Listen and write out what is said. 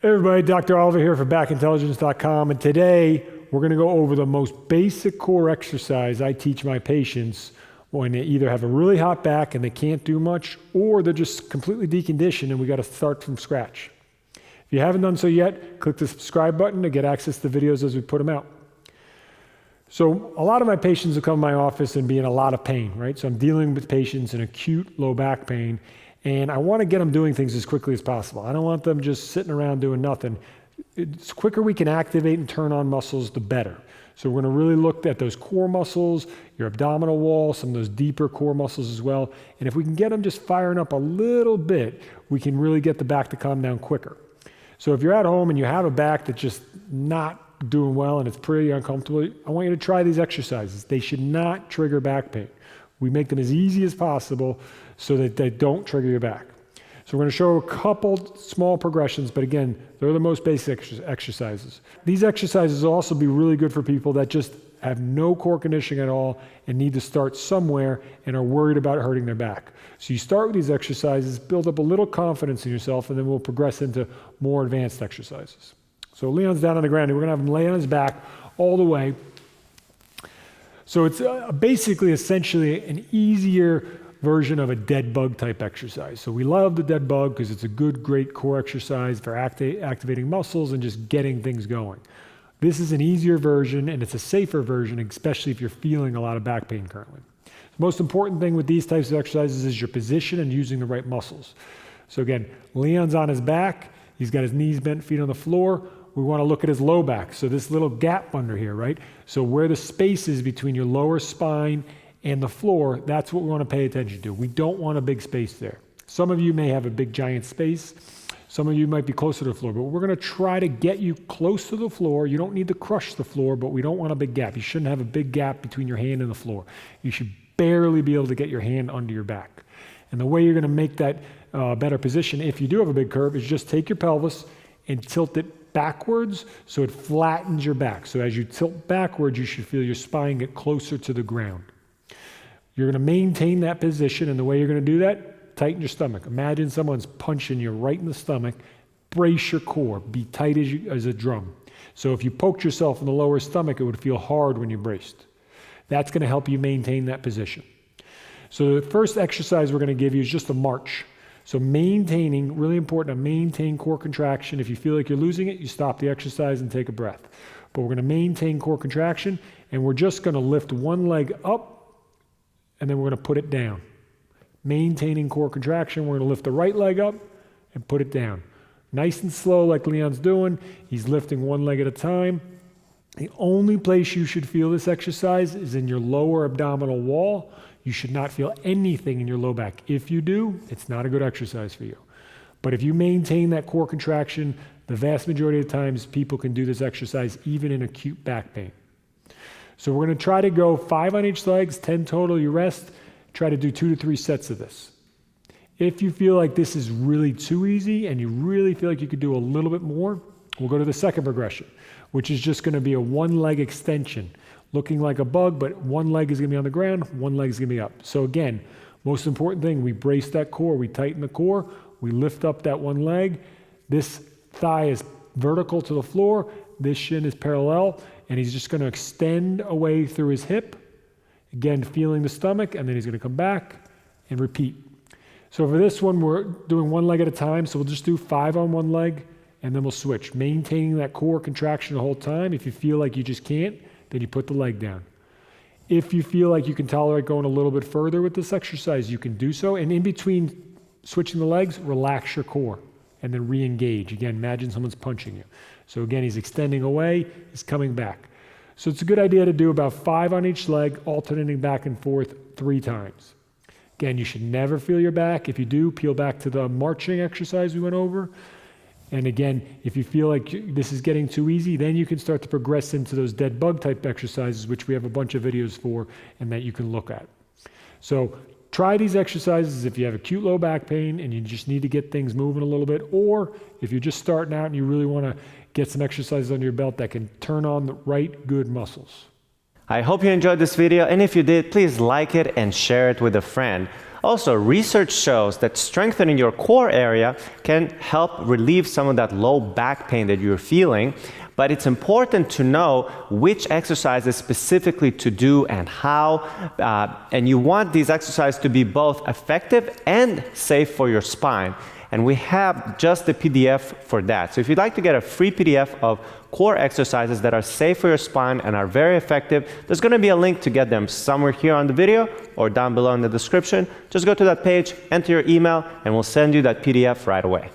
Hey everybody, Dr. Oliver here for backintelligence.com, and today we're going to go over the most basic core exercise I teach my patients when they either have a really hot back and they can't do much, or they're just completely deconditioned and we got to start from scratch. If you haven't done so yet, click the subscribe button to get access to videos as we put them out. So a lot of my patients will come to my office and be in a lot of pain, right? So I'm dealing with patients in acute low back pain, and I want to get them doing things as quickly as possible. I don't want them just sitting around doing nothing. The quicker we can activate and turn on muscles, the better. So we're going to really look at those core muscles, your abdominal wall, some of those deeper core muscles as well. And if we can get them just firing up a little bit, we can really get the back to calm down quicker. So if you're at home and you have a back that's just not doing well and it's pretty uncomfortable, I want you to try these exercises. They should not trigger back pain. We make them as easy as possible so that they don't trigger your back. So we're going to show a couple small progressions, but again, they're the most basic exercises. These exercises will also be really good for people that just have no core conditioning at all and need to start somewhere and are worried about hurting their back. So you start with these exercises, build up a little confidence in yourself, and then we'll progress into more advanced exercises. So Leon's down on the ground, and we're going to have him lay on his back all the way. So it's basically essentially an easier version of a dead bug type exercise. So we love the dead bug because it's a good, great core exercise for activating muscles and just getting things going. This is an easier version and it's a safer version, especially if you're feeling a lot of back pain currently. The most important thing with these types of exercises is your position and using the right muscles. So again, Leon's on his back. He's got his knees bent, feet on the floor. We want to look at his low back. So this little gap under here, right? So where the space is between your lower spine and the floor, that's what we want to pay attention to. We don't want a big space there. Some of you may have a big giant space. Some of you might be closer to the floor, but we're going to try to get you close to the floor. You don't need to crush the floor, but we don't want a big gap. You shouldn't have a big gap between your hand and the floor. You should barely be able to get your hand under your back. And the way you're going to make that better position, if you do have a big curve, is just take your pelvis and tilt it backwards so it flattens your back. So as you tilt backwards, you should feel your spine get closer to the ground. You're going to maintain that position, and the way you're going to do that, tighten your stomach. Imagine someone's punching you right in the stomach. Brace your core. Be tight as a drum. So if you poked yourself in the lower stomach, it would feel hard when you braced. That's going to help you maintain that position. So the first exercise we're going to give you is just a march. So maintaining, really important to maintain core contraction. If you feel like you're losing it, you stop the exercise and take a breath. But we're going to maintain core contraction, and we're just going to lift one leg up, and then we're going to put it down. Maintaining core contraction, we're going to lift the right leg up and put it down. Nice and slow like Leon's doing. He's lifting one leg at a time. The only place you should feel this exercise is in your lower abdominal wall. You should not feel anything in your low back. If you do, it's not a good exercise for you. But if you maintain that core contraction, the vast majority of times people can do this exercise even in acute back pain. So we're going to try to go 5 on each leg, 10 total, you rest. Try to do 2 to 3 sets of this. If you feel like this is really too easy and you really feel like you could do a little bit more, we'll go to the second progression, which is just going to be a one leg extension, looking like a bug, but one leg is going to be on the ground, one leg is going to be up. So again, most important thing, we brace that core, we tighten the core, we lift up that one leg. This thigh is vertical to the floor, this shin is parallel, and he's just going to extend away through his hip, again feeling the stomach, and then he's going to come back and repeat. So for this one, we're doing one leg at a time, so we'll just do 5 on one leg, and then we'll switch, maintaining that core contraction the whole time. If you feel like you just can't, then you put the leg down. If you feel like you can tolerate going a little bit further with this exercise, you can do so, and in between switching the legs, relax your core, and then re-engage. Again, imagine someone's punching you. So again, he's extending away, he's coming back. So it's a good idea to do about 5 on each leg, alternating back and forth 3 times. Again, you should never feel your back. If you do, peel back to the marching exercise we went over. And again, if you feel like this is getting too easy, then you can start to progress into those dead bug type exercises, which we have a bunch of videos for and that you can look at. So try these exercises if you have acute low back pain and you just need to get things moving a little bit, or if you're just starting out and you really want to get some exercises under your belt that can turn on the right good muscles. I hope you enjoyed this video, and if you did, please like it and share it with a friend. Also, research shows that strengthening your core area can help relieve some of that low back pain that you're feeling. But it's important to know which exercises specifically to do and how. And you want these exercises to be both effective and safe for your spine. And we have just the PDF for that. So if you'd like to get a free PDF of core exercises that are safe for your spine and are very effective, there's going to be a link to get them somewhere here on the video or down below in the description. Just go to that page, enter your email, and we'll send you that PDF right away.